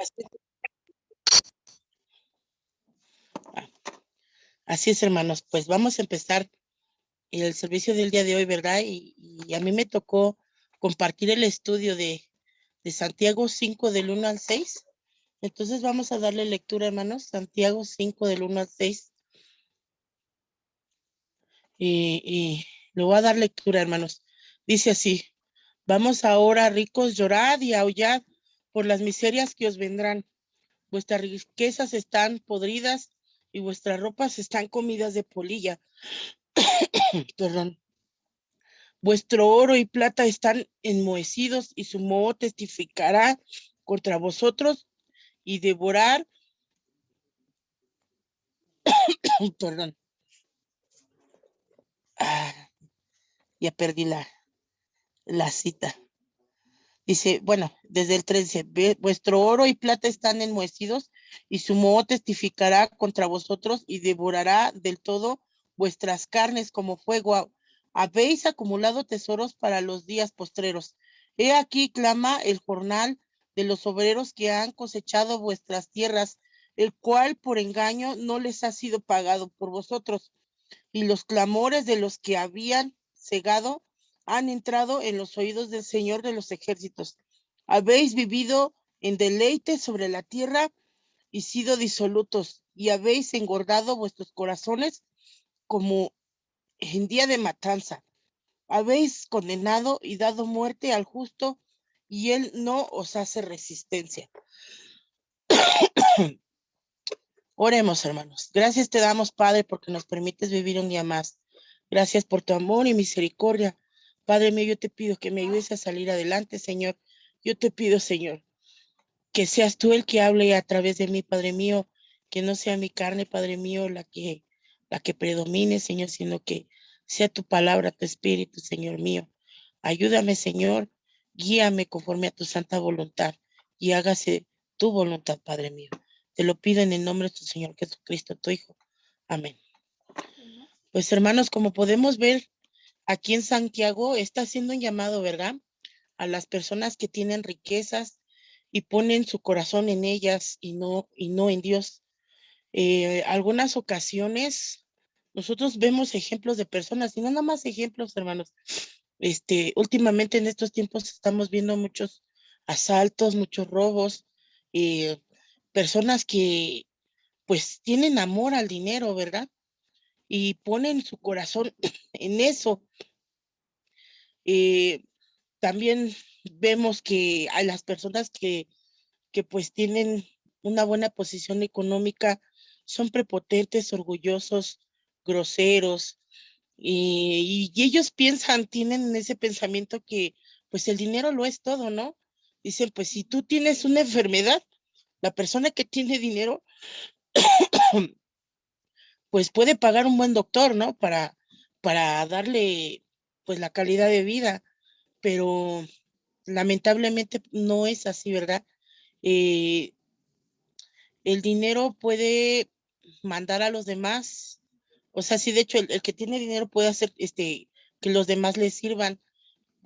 Así, así es, hermanos. Pues vamos a empezar el servicio del día de hoy, ¿verdad? Y a mí me tocó compartir el estudio de Santiago 5 del 1 al 6. Entonces vamos a darle lectura, hermanos. Santiago 5 del 1 al 6. Y le voy a dar lectura, hermanos. Dice así: vamos ahora, ricos, llorad y aullad por las miserias que os vendrán. Vuestras riquezas están podridas y vuestras ropas están comidas de polilla. Perdón. Vuestro oro y plata están enmohecidos y su moho testificará contra vosotros y devorar, perdón, ah, ya perdí la cita. Dice, bueno, desde el 13, vuestro oro y plata están enmohecidos y su moho testificará contra vosotros y devorará del todo vuestras carnes como fuego. Habéis acumulado tesoros para los días postreros. He aquí clama el jornal de los obreros que han cosechado vuestras tierras, el cual por engaño no les ha sido pagado por vosotros, y los clamores de los que habían cegado han entrado en los oídos del Señor de los ejércitos. Habéis vivido en deleite sobre la tierra y sido disolutos, y habéis engordado vuestros corazones como en día de matanza. Habéis condenado y dado muerte al justo, y él no os hace resistencia. Oremos, hermanos. Gracias te damos, Padre, porque nos permites vivir un día más. Gracias por tu amor y misericordia. Padre mío, yo te pido que me ayudes a salir adelante, Señor. Yo te pido, Señor, que seas tú el que hable a través de mí, Padre mío, que no sea mi carne, Padre mío, la que predomine, Señor, sino que sea tu palabra, tu espíritu, Señor mío. Ayúdame, Señor, guíame conforme a tu santa voluntad y hágase tu voluntad, Padre mío. Te lo pido en el nombre de tu Señor Jesucristo, tu Hijo. Amén. Pues hermanos, como podemos ver, aquí en Santiago está haciendo un llamado, ¿verdad? A las personas que tienen riquezas y ponen su corazón en ellas y no en Dios. Algunas ocasiones nosotros vemos ejemplos de personas, y no nada más ejemplos, hermanos. Últimamente en estos tiempos estamos viendo muchos asaltos, muchos robos, eh, personas que pues tienen amor al dinero, ¿verdad? Y ponen su corazón en eso. Eh, También vemos que a las personas que pues tienen una buena posición económica son prepotentes, orgullosos, groseros, y ellos piensan, tienen ese pensamiento que pues el dinero lo es todo, ¿no? Dicen, pues si tú tienes una enfermedad, la persona que tiene dinero, pues puede pagar un buen doctor, ¿no? Para darle pues la calidad de vida, pero lamentablemente no es así, ¿verdad? Eh, el dinero puede mandar a los demás, o sea, sí, de hecho, el que tiene dinero puede hacer que los demás le sirvan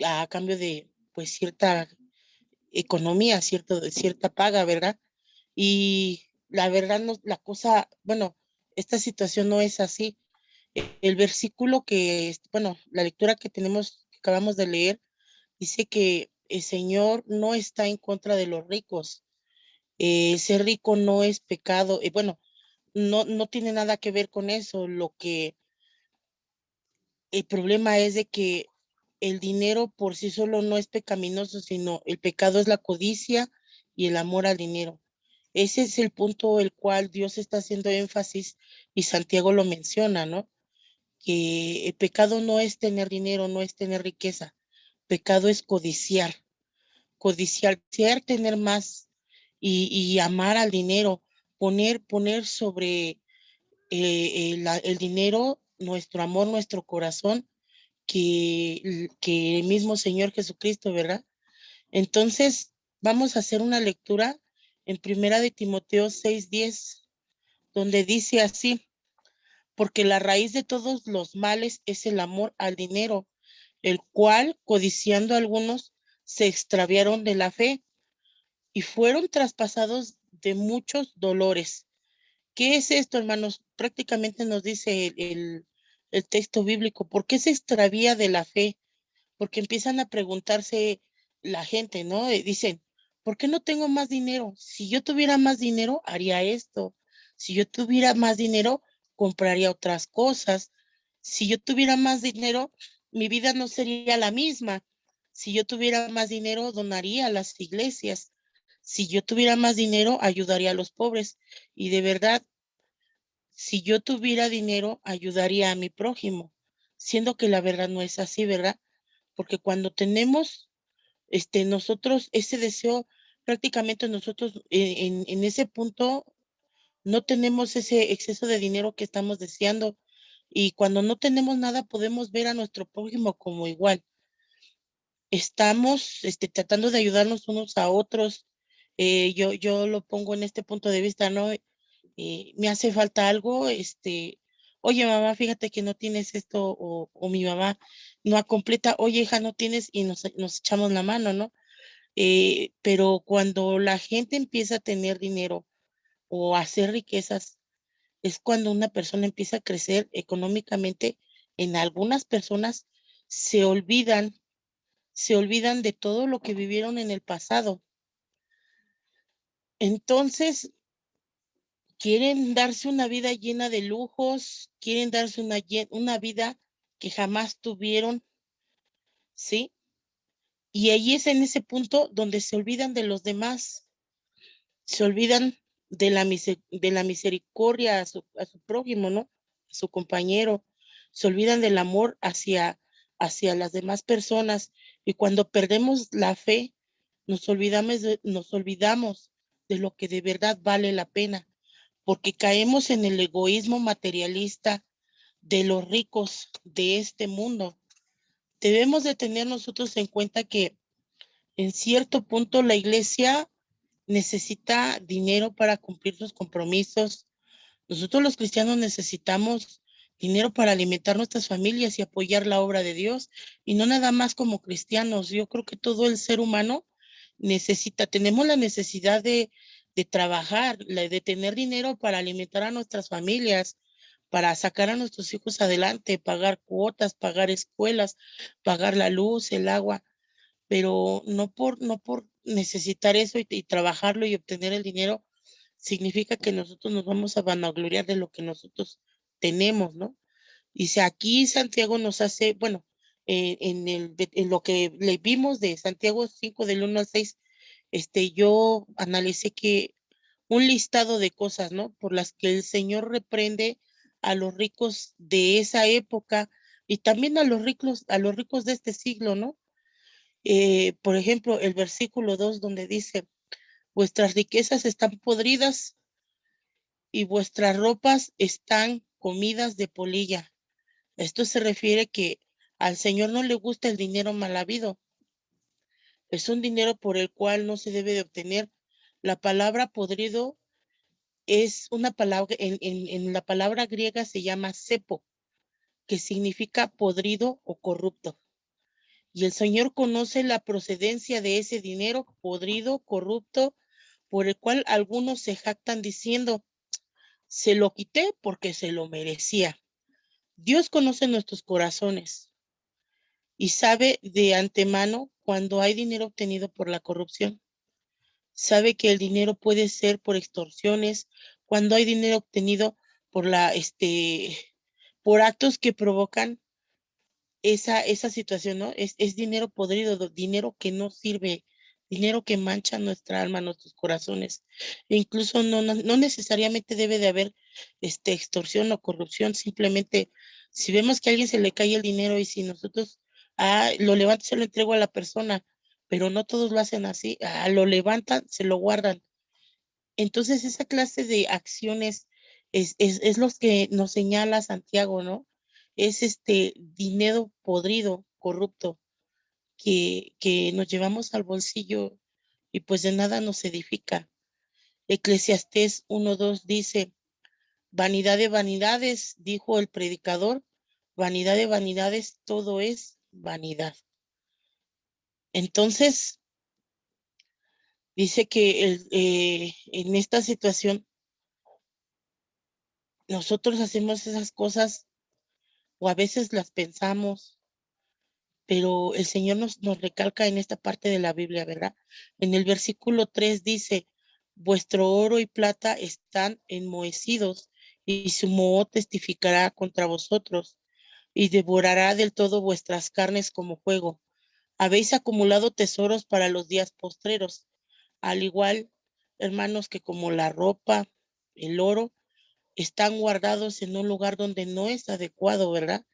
a cambio de pues cierta economía, cierta paga, ¿verdad? Y la verdad, no, la cosa, bueno, esta situación no es así. El versículo bueno, la lectura que tenemos, que acabamos de leer, dice que el Señor no está en contra de los ricos. Ser rico no es pecado. Bueno, no tiene nada que ver con eso. El problema es de que el dinero por sí solo no es pecaminoso, sino el pecado es la codicia y el amor al dinero. Ese es el punto el cual Dios está haciendo énfasis y Santiago lo menciona, ¿no? Que el pecado no es tener dinero, no es tener riqueza. Pecado es codiciar, tener más y amar al dinero, poner sobre el dinero nuestro amor, nuestro corazón, que el mismo Señor Jesucristo, ¿verdad? Entonces, vamos a hacer una lectura en Primera de Timoteo 6:10, donde dice así: porque la raíz de todos los males es el amor al dinero, el cual, codiciando algunos, se extraviaron de la fe y fueron traspasados de muchos dolores. ¿Qué es esto, hermanos? Prácticamente nos dice el texto bíblico. ¿Por qué se extravía de la fe? Porque empiezan a preguntarse la gente, ¿no? Dicen, ¿por qué no tengo más dinero? Si yo tuviera más dinero, haría esto. Si yo tuviera más dinero, compraría otras cosas. Si yo tuviera más dinero, mi vida no sería la misma. Si yo tuviera más dinero, donaría a las iglesias. Si yo tuviera más dinero, ayudaría a los pobres. Y de verdad, si yo tuviera dinero, ayudaría a mi prójimo, siendo que la verdad no es así, ¿verdad? Porque cuando tenemos nosotros ese deseo, prácticamente nosotros en ese punto no tenemos ese exceso de dinero que estamos deseando, y cuando no tenemos nada podemos ver a nuestro prójimo como igual. Estamos tratando de ayudarnos unos a otros. Yo lo pongo en este punto de vista, ¿no? Me hace falta algo, oye mamá, fíjate que no tienes esto, o mi mamá no completa, oye hija, no tienes, y nos echamos la mano, ¿no? Pero cuando la gente empieza a tener dinero o a hacer riquezas, es cuando una persona empieza a crecer económicamente. En algunas personas se olvidan, se olvidan de todo lo que vivieron en el pasado. Entonces, quieren darse una vida llena de lujos, quieren darse una vida que jamás tuvieron, ¿sí? Y ahí es en ese punto donde se olvidan de los demás, se olvidan de la misericordia a su prójimo, ¿no? A su compañero, se olvidan del amor hacia las demás personas. Y cuando perdemos la fe, nos olvidamos de lo que de verdad vale la pena, porque caemos en el egoísmo materialista de los ricos de este mundo. Debemos de tener nosotros en cuenta que en cierto punto la iglesia necesita dinero para cumplir sus compromisos. Nosotros los cristianos necesitamos dinero para alimentar nuestras familias y apoyar la obra de Dios, y no nada más como cristianos. Yo creo que todo el ser humano tenemos la necesidad de trabajar, de tener dinero para alimentar a nuestras familias, para sacar a nuestros hijos adelante, pagar cuotas, pagar escuelas, pagar la luz, el agua, pero no por necesitar eso y trabajarlo y obtener el dinero, significa que nosotros nos vamos a vanagloriar de lo que nosotros tenemos, ¿no? Dice aquí Santiago nos hace, bueno, en lo que le vimos de Santiago 5 del 1 al 6, yo analicé que un listado de cosas, ¿no? Por las que el Señor reprende a los ricos de esa época y también a los ricos de este siglo, ¿no? Por ejemplo, el versículo 2 donde dice, vuestras riquezas están podridas y vuestras ropas están comidas de polilla. Esto se refiere que al Señor no le gusta el dinero mal habido. Es un dinero por el cual no se debe de obtener. La palabra podrido es una palabra, en la palabra griega se llama cepo, que significa podrido o corrupto. Y el Señor conoce la procedencia de ese dinero podrido, corrupto, por el cual algunos se jactan diciendo, se lo quité porque se lo merecía. Dios conoce nuestros corazones y sabe de antemano cuando hay dinero obtenido por la corrupción. Sabe que el dinero puede ser por extorsiones, cuando hay dinero obtenido por por actos que provocan esa situación, ¿no? Es dinero podrido, dinero que no sirve, dinero que mancha nuestra alma, nuestros corazones. E incluso no necesariamente debe de haber extorsión o corrupción, simplemente si vemos que a alguien se le cae el dinero y si nosotros lo levanto, se lo entrego a la persona, pero no todos lo hacen así, lo levantan, se lo guardan. Entonces, esa clase de acciones es los que nos señala Santiago, ¿no? Es este dinero podrido, corrupto, que nos llevamos al bolsillo y pues de nada nos edifica. Eclesiastés 1:2 dice, vanidad de vanidades, dijo el predicador, vanidad de vanidades, todo es vanidad. Entonces, Dice que en esta situación nosotros hacemos esas cosas o a veces las pensamos, pero el Señor nos recalca en esta parte de la Biblia, ¿verdad? En el versículo 3 dice, vuestro oro y plata están enmohecidos y su moho testificará contra vosotros y devorará del todo vuestras carnes como fuego. Habéis acumulado tesoros para los días postreros, al igual, hermanos, que como la ropa, el oro, están guardados en un lugar donde no es adecuado, ¿verdad?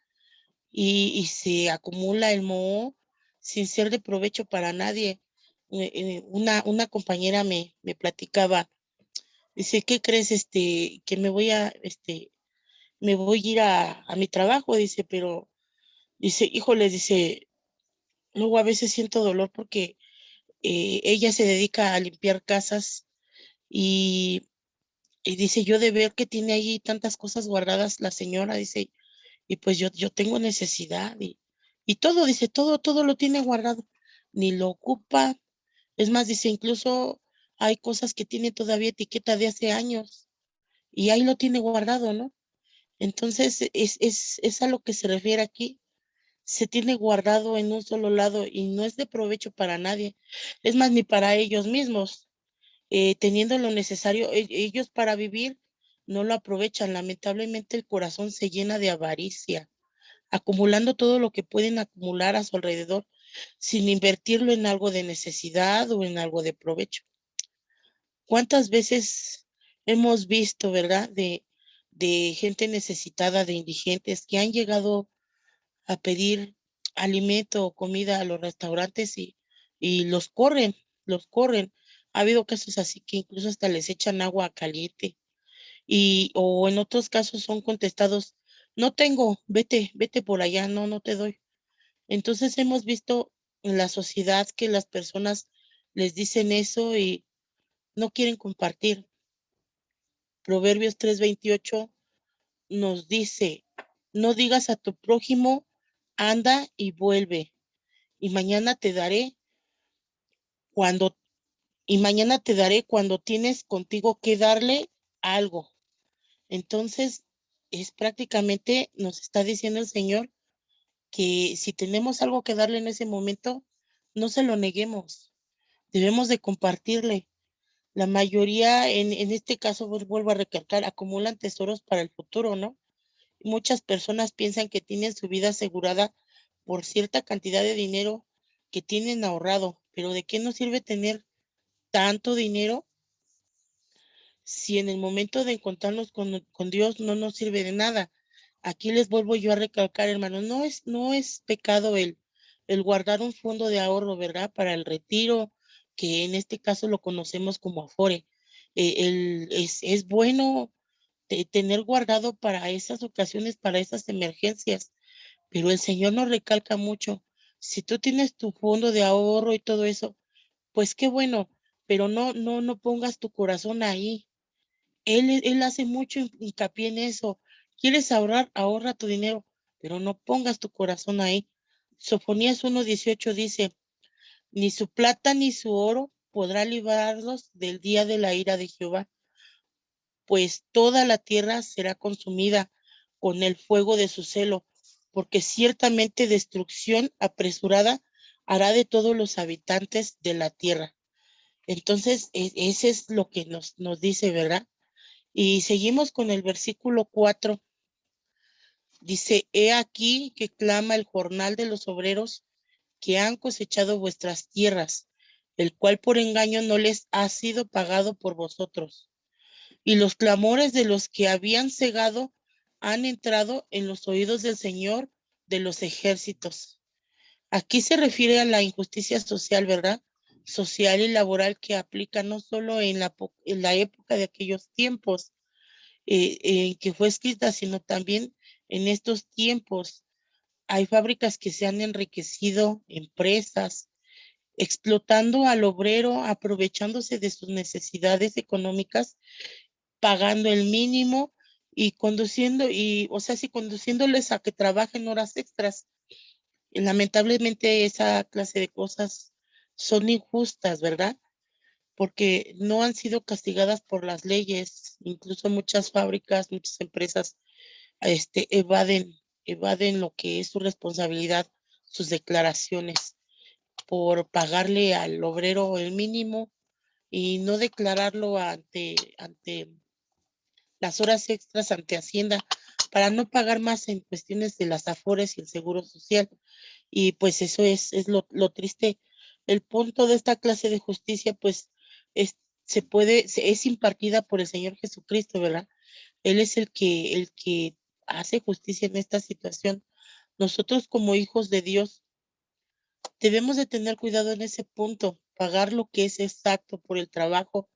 Y se acumula el moho sin ser de provecho para nadie. Una compañera me platicaba, dice, ¿qué crees? Que me voy a ir a mi trabajo, dice, pero dice, híjole, dice, luego a veces siento dolor porque ella se dedica a limpiar casas y, y dice, yo de ver que tiene ahí tantas cosas guardadas la señora, dice, y pues yo tengo necesidad y todo, dice, todo lo tiene guardado, ni lo ocupa. Es más, dice, incluso hay cosas que tiene todavía etiqueta de hace años y ahí lo tiene guardado, ¿no? Entonces, es a lo que se refiere aquí. Se tiene guardado en un solo lado y no es de provecho para nadie. Es más, ni para ellos mismos. Teniendo lo necesario, ellos para vivir no lo aprovechan. Lamentablemente el corazón se llena de avaricia, acumulando todo lo que pueden acumular a su alrededor sin invertirlo en algo de necesidad o en algo de provecho. ¿Cuántas veces hemos visto, verdad, de gente necesitada, de indigentes que han llegado a pedir alimento o comida a los restaurantes y los corren? Ha habido casos así que incluso hasta les echan agua caliente o en otros casos son contestados, no tengo, vete por allá, no te doy. Entonces hemos visto en la sociedad que las personas les dicen eso y no quieren compartir. Proverbios 3:28 nos dice, no digas a tu prójimo, anda y vuelve, y mañana te daré cuando, y mañana te daré cuando tienes contigo que darle algo. Entonces, es prácticamente, nos está diciendo el Señor que si tenemos algo que darle en ese momento, no se lo neguemos, debemos de compartirle. La mayoría, en este caso, vuelvo a recalcar, acumulan tesoros para el futuro, ¿no? Muchas personas piensan que tienen su vida asegurada por cierta cantidad de dinero que tienen ahorrado, pero ¿de qué nos sirve tener tanto dinero si en el momento de encontrarnos con Dios no nos sirve de nada? Aquí les vuelvo yo a recalcar, hermano, no es pecado el guardar un fondo de ahorro, ¿verdad? Para el retiro, que en este caso lo conocemos como Afore. Es bueno tener guardado para esas ocasiones, para esas emergencias, pero el Señor nos recalca mucho. Si tú tienes tu fondo de ahorro y todo eso, pues qué bueno, pero no pongas tu corazón ahí. Él hace mucho hincapié en eso. ¿Quieres ahorrar? Ahorra tu dinero, pero no pongas tu corazón ahí. Sofonías 1:18 dice, ni su plata ni su oro podrá librarlos del día de la ira de Jehová, pues toda la tierra será consumida con el fuego de su celo, porque ciertamente destrucción apresurada hará de todos los habitantes de la tierra. Entonces, ese es lo que nos dice, ¿verdad? Y seguimos con el versículo 4. Dice, he aquí que clama el jornal de los obreros que han cosechado vuestras tierras, el cual por engaño no les ha sido pagado por vosotros. Y los clamores de los que habían cegado han entrado en los oídos del Señor de los ejércitos. Aquí se refiere a la injusticia social, ¿verdad? Social y laboral que aplica no solo en la época de aquellos tiempos en que fue escrita, sino también en estos tiempos. Hay fábricas que se han enriquecido, empresas, explotando al obrero, aprovechándose de sus necesidades económicas, pagando el mínimo y conduciéndoles a que trabajen horas extras. Y lamentablemente esa clase de cosas son injustas, ¿verdad? porque no han sido castigadas por las leyes. Incluso muchas fábricas, muchas empresas, evaden lo que es su responsabilidad, sus declaraciones, por pagarle al obrero el mínimo y no declararlo ante las horas extras ante Hacienda para no pagar más en cuestiones de las afores y el seguro social. Y pues eso es lo triste. El punto de esta clase de justicia, pues, es, es impartida por el Señor Jesucristo, ¿verdad? Él es el que hace justicia en esta situación. Nosotros como hijos de Dios debemos de tener cuidado en ese punto, pagar lo que es exacto por el trabajo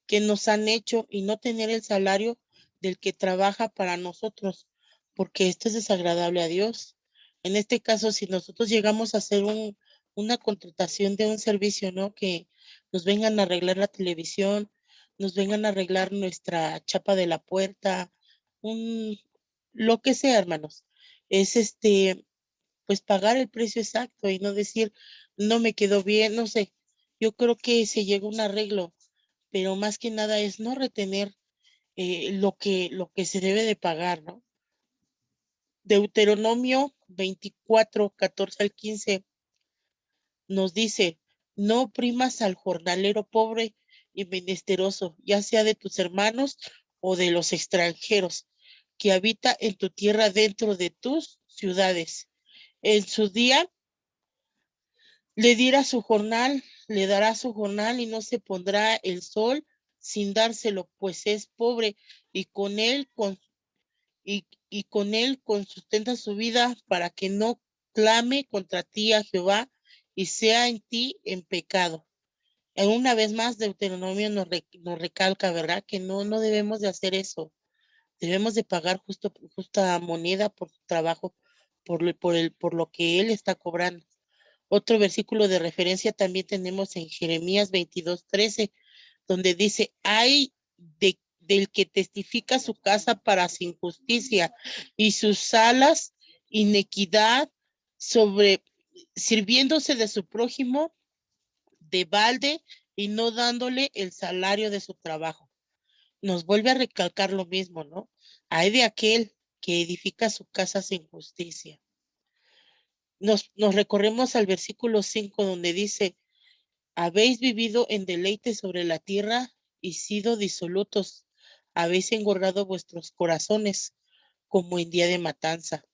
que nos han hecho y no tener el salario del que trabaja para nosotros, porque esto es desagradable a Dios. En este caso, si nosotros llegamos a hacer una contratación de un servicio, ¿no? Que nos vengan a arreglar la televisión, nos vengan a arreglar nuestra chapa de la puerta, un, lo que sea, hermanos. Es pues pagar el precio exacto y no decir, no me quedó bien, no sé. Yo creo que se llegó a un arreglo, pero más que nada es no retener lo que se debe de pagar, ¿no? Deuteronomio 24, 14 al 15 nos dice, no oprimas al jornalero pobre y menesteroso, ya sea de tus hermanos o de los extranjeros, que habita en tu tierra dentro de tus ciudades. En su día le dará su jornal y no se pondrá el sol sin dárselo, pues es pobre y con él sustenta su vida para que no clame contra ti a Jehová y sea en ti en pecado. Una vez más, Deuteronomio nos recalca, ¿verdad? Que no debemos de hacer eso. Debemos de pagar justa moneda por su trabajo, por lo que él está cobrando. Otro versículo de referencia también tenemos en Jeremías 22:13, donde dice, hay del que testifica su casa para su injusticia y sus alas inequidad sobre sirviéndose de su prójimo de balde y no dándole el salario de su trabajo. Nos vuelve a recalcar lo mismo, ¿no? Hay de aquel que edifica su casa sin justicia. Nos recorremos al versículo 5 donde dice, habéis vivido en deleite sobre la tierra y sido disolutos. Habéis engordado vuestros corazones como en día de matanza.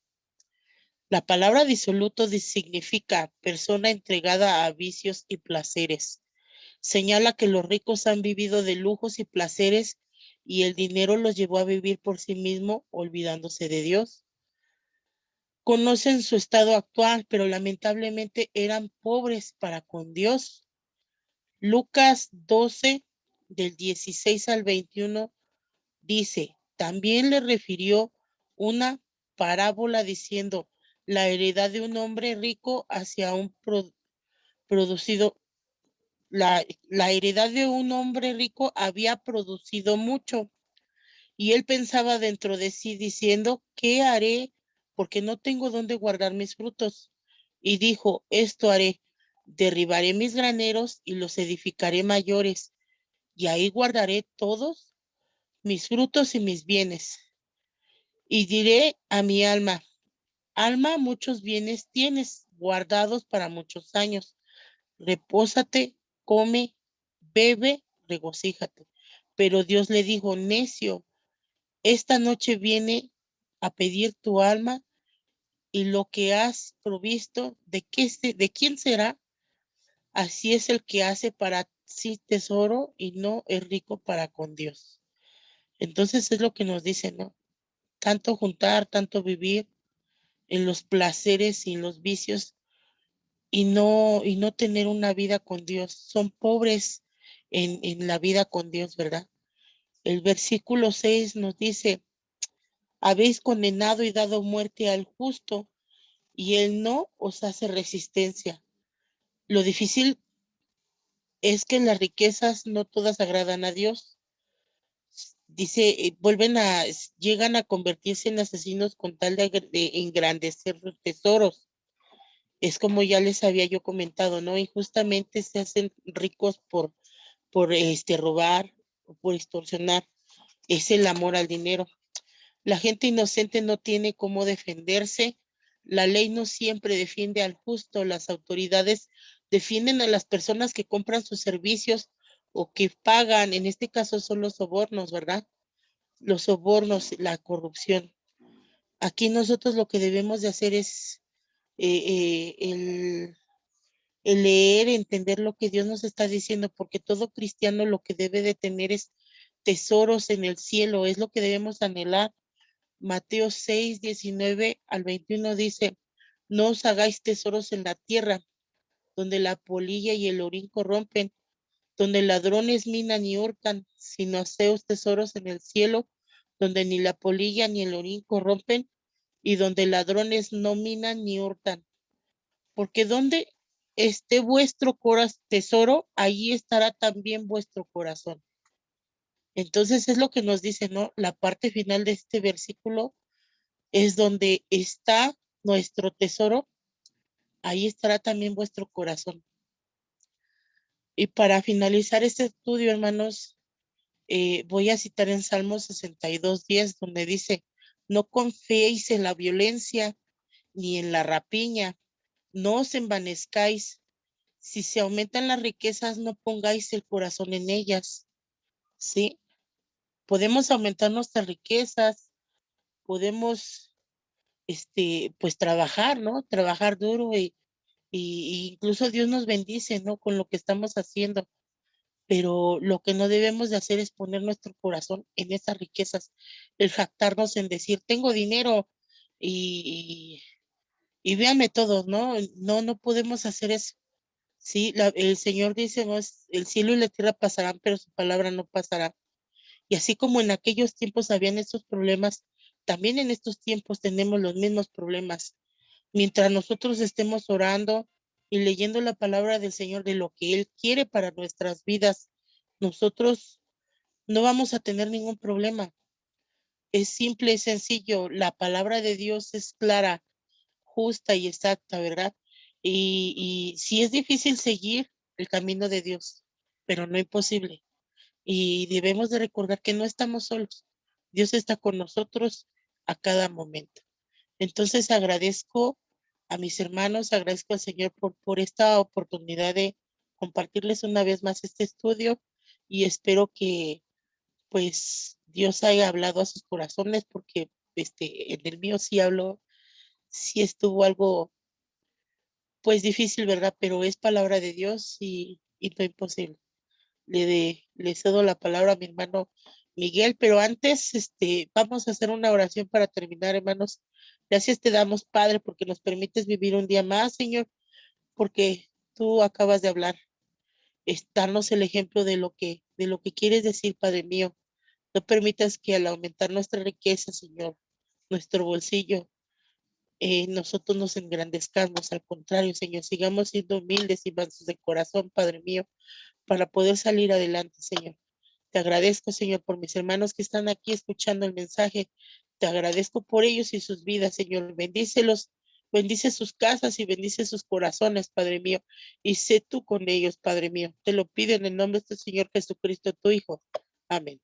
La palabra disoluto significa persona entregada a vicios y placeres. Señala que los ricos han vivido de lujos y placeres y el dinero los llevó a vivir por sí mismo, olvidándose de Dios. Conocen su estado actual, pero lamentablemente eran pobres para con Dios. Lucas 12, del 16 al 21, dice, también le refirió una parábola diciendo, la heredad de un hombre rico hacia un producido, la heredad de un hombre rico había producido mucho, y él pensaba dentro de sí diciendo, ¿qué haré? Porque no tengo dónde guardar mis frutos. Y dijo, esto haré, derribaré mis graneros y los edificaré mayores y ahí guardaré todos mis frutos y mis bienes. Y diré a mi alma, alma, muchos bienes tienes guardados para muchos años. Repósate, come, bebe, regocíjate. Pero Dios le dijo, necio, esta noche viene a pedir tu alma y lo que has provisto, ¿de quién será? Así es el que hace para sí tesoro y no es rico para con Dios. Entonces es lo que nos dice, ¿no? Tanto juntar, tanto vivir en los placeres y en los vicios y no tener una vida con Dios. Son pobres en la vida con Dios, ¿verdad? El versículo 6 nos dice, habéis condenado y dado muerte al justo y él no os hace resistencia. Lo difícil es que las riquezas no todas agradan a Dios. Dice, llegan a convertirse en asesinos con tal de engrandecer sus tesoros. Es como ya les había yo comentado, ¿no? Injustamente se hacen ricos por robar o por extorsionar. Es el amor al dinero. La gente inocente no tiene cómo defenderse. La ley no siempre defiende al justo. Las autoridades defienden a las personas que compran sus servicios o que pagan. En este caso son los sobornos, ¿verdad? Los sobornos, la corrupción. Aquí nosotros lo que debemos de hacer es el leer, entender lo que Dios nos está diciendo, porque todo cristiano lo que debe de tener es tesoros en el cielo, es lo que debemos anhelar. Mateo 6, 19 al 21 dice, no os hagáis tesoros en la tierra, donde la polilla y el orín corrompen, donde ladrones minan y hurtan, sino haceos tesoros en el cielo, donde ni la polilla ni el orín corrompen, y donde ladrones no minan ni hurtan. Porque donde esté vuestro tesoro, allí estará también vuestro corazón. Entonces es lo que nos dice, ¿no? La parte final de este versículo es donde está nuestro tesoro, ahí estará también vuestro corazón. Y para finalizar este estudio, hermanos, voy a citar en Salmo 62:10, donde dice, no confiéis en la violencia ni en la rapiña, no os envanezcáis. Si se aumentan las riquezas, no pongáis el corazón en ellas, ¿sí? Podemos aumentar nuestras riquezas, podemos, pues trabajar, ¿no? Trabajar duro y incluso Dios nos bendice, ¿no? Con lo que estamos haciendo, pero lo que no debemos de hacer es poner nuestro corazón en esas riquezas, el jactarnos en decir, tengo dinero y, y véanme todos, ¿no? No, no podemos hacer eso. Sí, el Señor dice, no, el cielo y la tierra pasarán, pero su palabra no pasará. Y así como en aquellos tiempos habían estos problemas, también en estos tiempos tenemos los mismos problemas. Mientras nosotros estemos orando y leyendo la palabra del Señor de lo que Él quiere para nuestras vidas, nosotros no vamos a tener ningún problema. Es simple y sencillo. La palabra de Dios es clara, justa y exacta, ¿verdad? Y sí es difícil seguir el camino de Dios, pero no imposible. Y debemos de recordar que no estamos solos. Dios está con nosotros a cada momento. Entonces agradezco a mis hermanos, agradezco al Señor por esta oportunidad de compartirles una vez más este estudio y espero que pues Dios haya hablado a sus corazones porque en el mío sí habló, sí estuvo algo pues difícil, ¿verdad? Pero es palabra de Dios y no imposible. Le cedo la palabra a mi hermano Miguel, pero antes, vamos a hacer una oración para terminar, hermanos. Gracias te damos, Padre, porque nos permites vivir un día más, Señor, porque tú acabas de hablar, darnos el ejemplo de lo que quieres decir, Padre mío. No permitas que al aumentar nuestra riqueza, Señor, nuestro bolsillo, nosotros nos engrandezcamos. Al contrario, Señor, sigamos siendo humildes y mansos de corazón, Padre mío, para poder salir adelante, Señor. Te agradezco, Señor, por mis hermanos que están aquí escuchando el mensaje. Te agradezco por ellos y sus vidas, Señor. Bendícelos, bendice sus casas y bendice sus corazones, Padre mío. Y sé tú con ellos, Padre mío. Te lo pido en el nombre de este Señor Jesucristo, tu Hijo. Amén.